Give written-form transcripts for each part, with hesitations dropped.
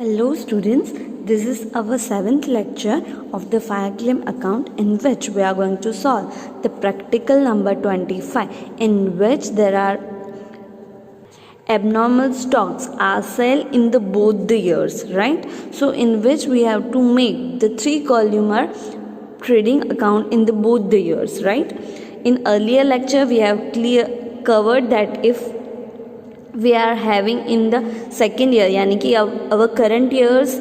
Hello students, this is our 7th lecture of the fire claim account in which we are going to solve the practical number 25 in which there are abnormal stocks are sale in the both the years, right? So in which we have to make the 3-columnar trading account in the both the years, right? In earlier lecture we have covered that if we are having in the second year yani ki our current year's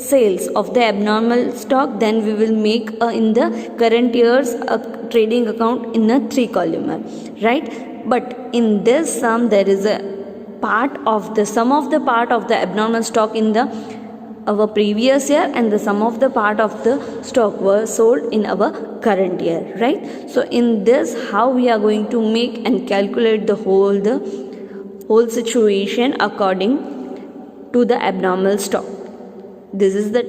sales of the abnormal stock, then we will make in the current year's trading account in a 3-columnar, right? But in this sum there is a part of the sum of the part of the abnormal stock in the our previous year and the sum of the part of the stock were sold in our current year, right? So in this, how we are going to make and calculate the whole situation according to the abnormal stock. This is the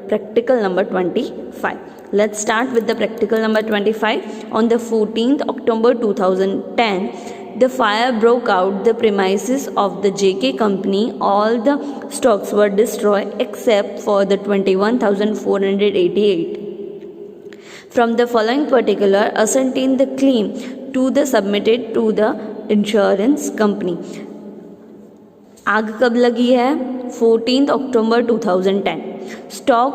practical number 25. Let's start with the practical number 25. On the 14th October 2010, the fire broke out the premises of the JK company. All the stocks were destroyed except for the 21,488. From the following particular, ascertain the claim to the submitted to the insurance company. आग कब लगी है? 14th October 2010. Stock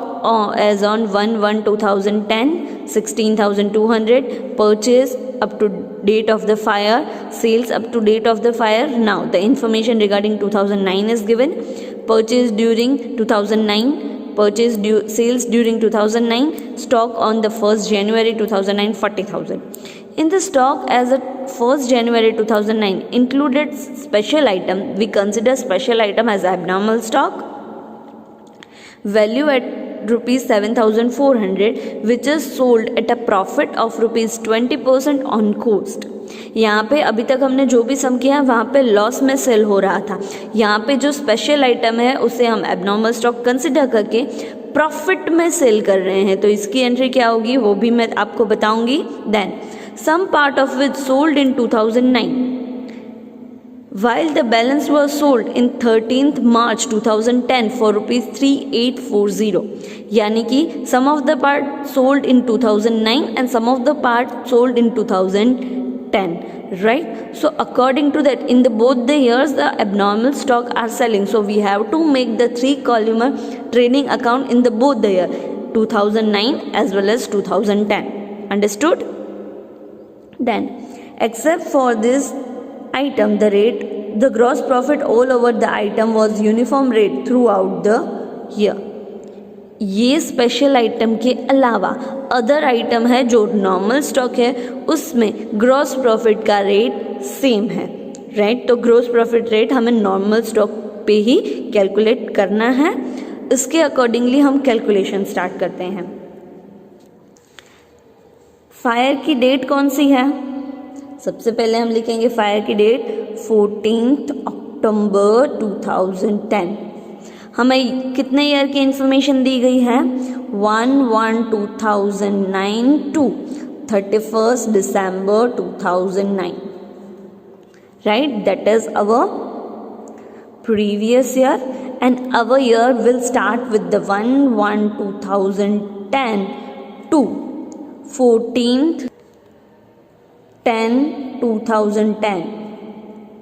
as on 1/1/2010 16,200. Purchase up to date of the fire. Sales up to date of the fire. Now the information regarding 2009 is given. Purchase during 2009. Sales during 2009. Stock on the 1st January 2009 40,000. In the stock as of 1st January 2009 included special item. We consider special item as abnormal stock. Value at rupees 7,400 which is sold at a profit of rupees 20% on cost. यहाँ पे अभी तक हमने जो भी सम किया है वहाँ पे लॉस में सेल हो रहा था. यहाँ पे जो स्पेशल आइटम है उसे हम एबनॉर्मल स्टॉक कंसिडर करके प्रॉफिट में सेल कर रहे हैं. तो इसकी एंट्री क्या होगी वो भी मैं आपको बताऊंगी. Then some part of which sold in 2009 while the balance was sold in 13th March 2010 for rupees 3840. यानी कि some of the part sold in 2009 and some of the part sold in 2010, right? So according to that, in the both the years the abnormal stock are selling, so we have to make the 3-columnar trading account in the both the year 2009 as well as 2010. Understood? Then except for this item, the gross profit all over the item was uniform rate throughout the year. ये special item के अलावा other item है जो normal stock है उसमें gross profit का rate same है, right? तो ग्रॉस प्रॉफिट रेट हमें नॉर्मल स्टॉक पे ही कैलकुलेट करना है. इसके अकॉर्डिंगली हम कैलकुलेशन स्टार्ट करते हैं. फायर की डेट कौन सी है? सबसे पहले हम लिखेंगे फायर की डेट 14th October 2010. हमें कितने ईयर की इंफॉर्मेशन दी गई है? 1/1/2009 to 31st December 2009, right? That is our previous year and our year will start with the 1/1/2010 to 14th 10/2010,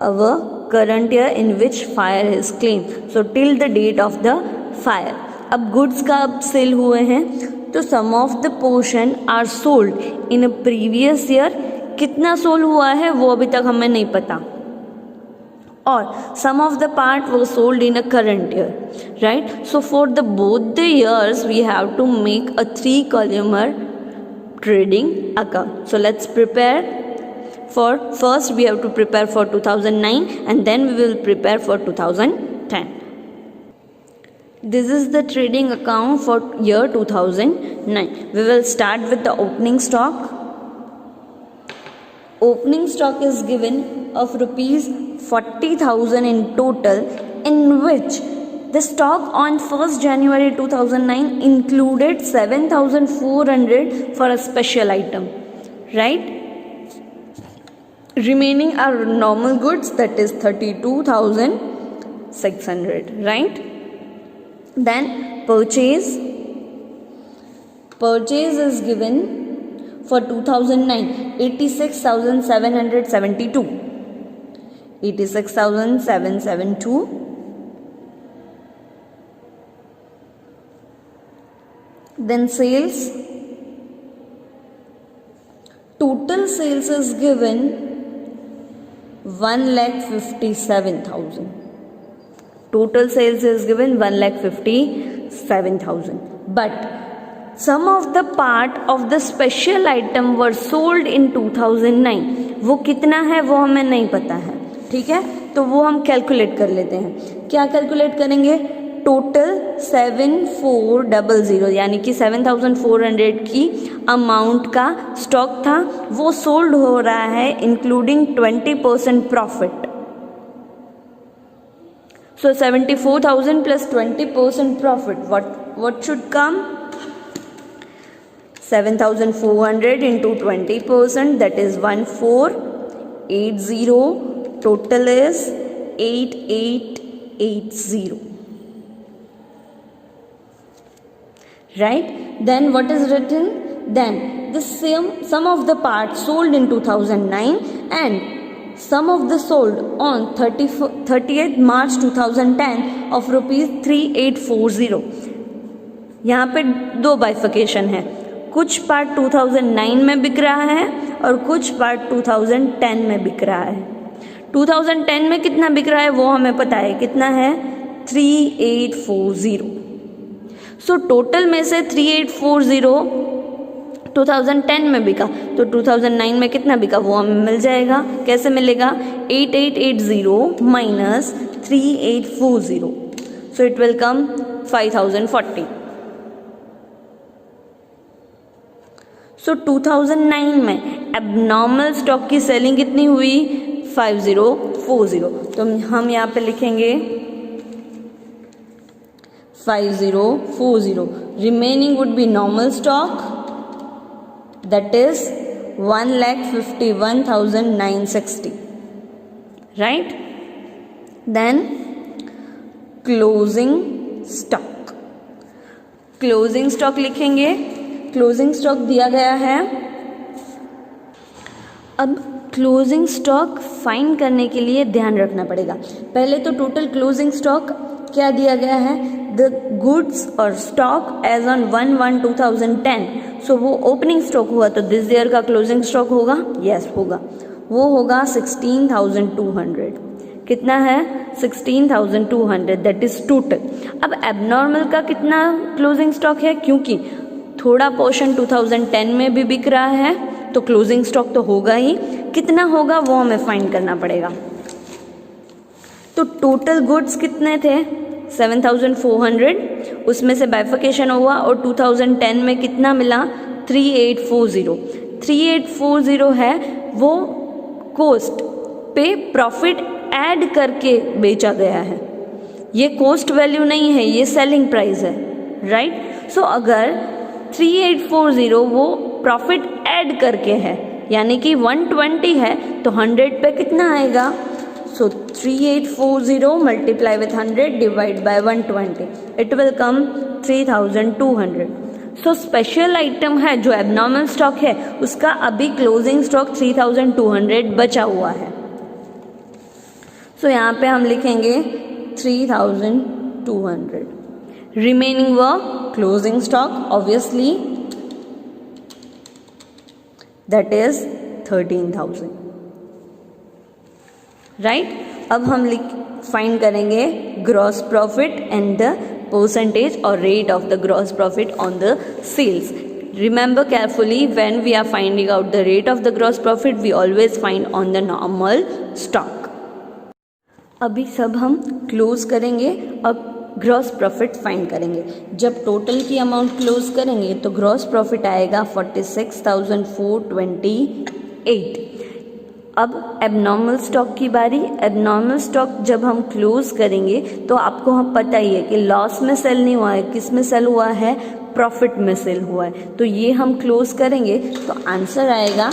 our current year in which fire is claimed. So till the date of the fire. अब goods का अब cell हुए हैं तो some of the portion are sold in a previous year. कितना soul हुआ है वो अभी तक हमें नहीं पता. Or some of the part was sold in a current year, right? So for the both the years we have to make a 3-columnar trading account. So let's prepare for, first we have to prepare for 2009 and then we will prepare for 2010. This is the trading account for year 2009. We will start with the opening stock. Opening stock is given of rupees 40,000 in total, in which the stock on 1st January 2009 included 7,400 for a special item, right? Remaining are normal goods, that is 32,600, right? Then purchase is given for 2009 86,772. 86,772. Then sales, total sales is given 1,57,000. Total sales is given 1,57,000. But some of the part of the special item were sold in 2009. वो कितना है वो हमें नहीं पता है, ठीक है, तो वो हम कैलकुलेट कर लेते हैं. क्या कैलकुलेट करेंगे? टोटल 7400 यानी कि 7400 की अमाउंट का स्टॉक था, वो सोल्ड हो रहा है including 20% profit. So 74,000 plus 20% profit. What should come? 7,400 into 20%, that is 1480. Total is 8880. Right? Then what is written? Then the sum of the parts sold in 2009 and sum of the sold on 30th March 2010 of rupees 3840. यहाँ पे दो बाइफिकेशन है, कुछ part 2009 में बिक रहा है और कुछ पार्ट 2010 में बिक रहा है. 2010 में कितना बिक रहा है वो हमें पता है, कितना है? 3840. सो टोटल में से 3840 2010 में बिका, तो 2009 में कितना बिका वो हमें मिल जाएगा. कैसे मिलेगा? 8880 minus 3840. So it will come 5040. सो 2009 में एबनॉर्मल स्टॉक की सेलिंग कितनी हुई? 5040. तो हम यहाँ पे लिखेंगे 5040. Remaining would be normal stock, that is 1,51,960. Right? Then closing stock. Closing stock लिखेंगे. Closing stock दिया गया है. अब क्लोजिंग स्टॉक फाइंड करने के लिए ध्यान रखना पड़ेगा. पहले तो टोटल क्लोजिंग स्टॉक क्या दिया गया है? द गुड्स और स्टॉक एज ऑन 1/1/2010. सो वो ओपनिंग स्टॉक हुआ, तो दिस ईयर का क्लोजिंग स्टॉक होगा. यस होगा. वो होगा 16,200. कितना है? 16,200. That is total. अब एबनॉर्मल का कितना क्लोजिंग स्टॉक है? क्योंकि थोड़ा पोर्शन 2010 में भी बिक रहा है तो क्लोजिंग स्टॉक तो होगा ही. कितना होगा वो हमें फाइंड करना पड़ेगा. तो टोटल गुड्स कितने थे? 7,400. उसमें से बाइफिकेशन हुआ और 2010 में कितना मिला? 3840. 3840 है वो कोस्ट पे प्रॉफिट ऐड करके बेचा गया है. ये कोस्ट वैल्यू नहीं है, ये सेलिंग प्राइस है. राइट? सो अगर 3840 वो प्रॉफिट ऐड करके है यानी कि 120 है तो 100 पे कितना आएगा? So 3840 multiply with 100 divide by 120. It will come 3,200. So special item है जो abnormal stock है उसका अभी closing stock 3,200 बचा हुआ है. So यहाँ पे हम लिखेंगे 3,200. Remaining were closing stock obviously, that is 13,000. Right? अब हम फाइंड करेंगे gross profit and the percentage और rate of the gross profit on the sales. Remember carefully, when we are finding out the rate of the gross profit we always find on the normal stock. अभी सब हम close करेंगे और gross profit find करेंगे. जब total की amount close करेंगे तो ग्रॉस प्रॉफिट आएगा 46,428. अब एबनॉर्मल स्टॉक की बारी. एबनॉर्मल स्टॉक जब हम क्लोज करेंगे तो आपको हम पता ही है कि लॉस में सेल नहीं हुआ है, किस में सेल हुआ है? प्रॉफिट में सेल हुआ है. तो ये हम क्लोज करेंगे तो आंसर आएगा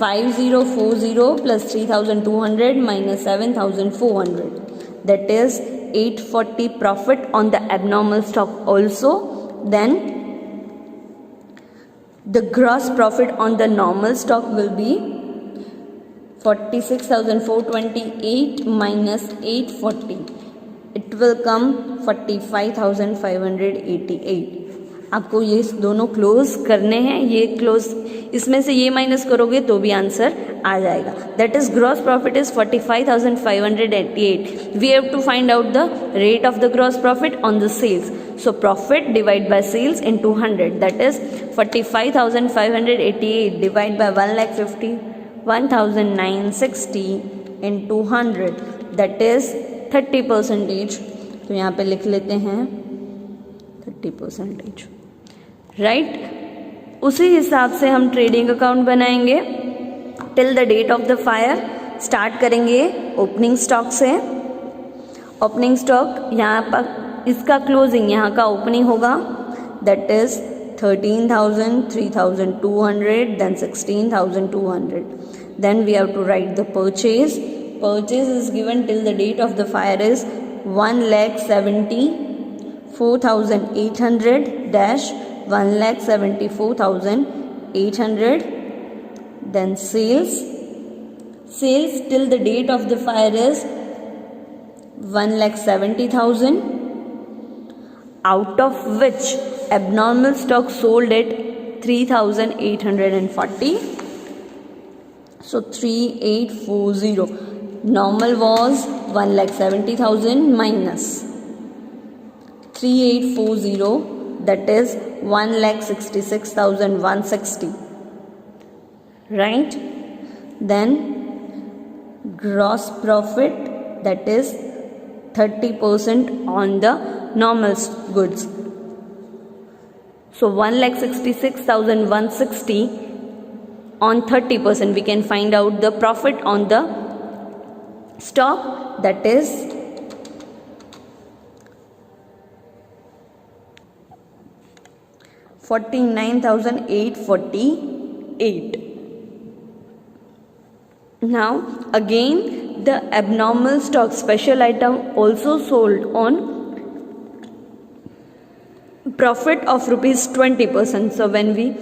5040 plus 3,200 minus 7,400. That is 840 profit on the abnormal stock also. Then the gross profit on the normal stock will be 46,428 minus 840. It will come 45,588. आपको ये दोनों क्लोज करने हैं. ये क्लोज, इसमें से ये माइनस करोगे तो भी आंसर आ जाएगा. That is gross profit is 45,588. We have to find out the rate of the gross profit on the sales. So profit divided by sales into 100, that is 45,588 divided by 1,51,960 into 100, that is 30%. तो यहाँ पे लिख लेते हैं 30%, right. उसी हिसाब से हम ट्रेडिंग अकाउंट बनाएंगे. Till the date of the fire start करेंगे ओपनिंग स्टॉक से. ओपनिंग स्टॉक यहाँ पर इसका क्लोजिंग यहाँ का ओपनिंग होगा, that is 13,000, 3,200, then 16,200. Then we have to write the purchase. Purchase is given till the date of the fire is 1,74,800 dash 1,74,800. Then sales till the date of the fire is 1,70,000, out of which abnormal stock sold at 3,840. So 3,840. Normal was 1,70,000 minus 3,840, that is 1,66,160. Right? Then gross profit, that is 30% on the normal goods. So 1,66,160 on 30%, we can find out the profit on the stock, that is 49,848. Now again the abnormal stock special item also sold on profit of rupees 20%. So when we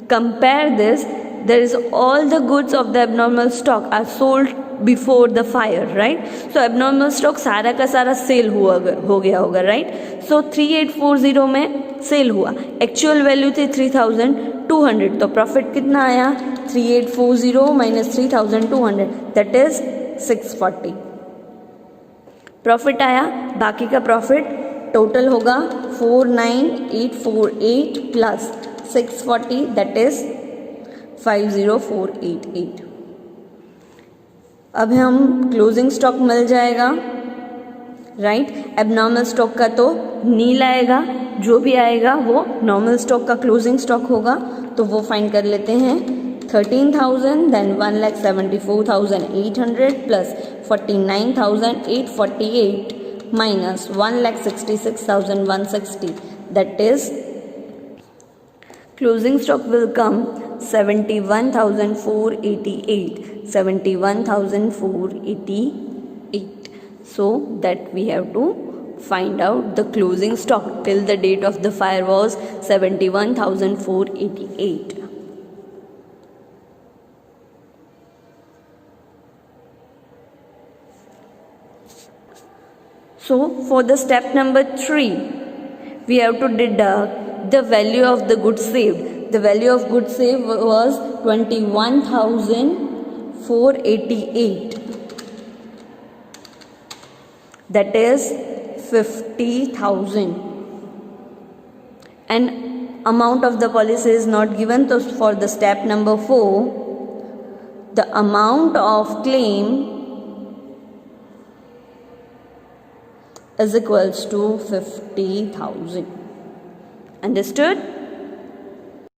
compare this, there is all the goods of the abnormal stock are sold before the fire, right? So abnormal stock सारा का सारा cell हो गया होगा, right? So 3,840 में cell हुआ, actual value थी 3,200, तो प्रॉफिट कितना आया? 3,840 माइनस 3,200, दैट इज 640 प्रॉफिट आया. बाकी का प्रॉफिट टोटल होगा 49,848 प्लस 640, दैट इज 50,488. अब हम क्लोजिंग स्टॉक मिल जाएगा, राइट. एबनॉर्मल स्टॉक का तो नील आएगा, जो भी आएगा वो नॉर्मल स्टॉक का क्लोजिंग स्टॉक होगा, तो वो फाइंड कर लेते हैं. 13,000, then 1,74,800 plus 49,848 minus 1,66,160, that is closing stock will come 71,488. 71,488. So that we have to find out the closing stock till the date of the fire was 71,488. So for the step number 3, we have to deduct the value of the goods saved. The value of goods saved was 21,488. That is 50,000. And amount of the policy is not given. So for the step number 4, the amount of claim is equals to 50,000. Understood?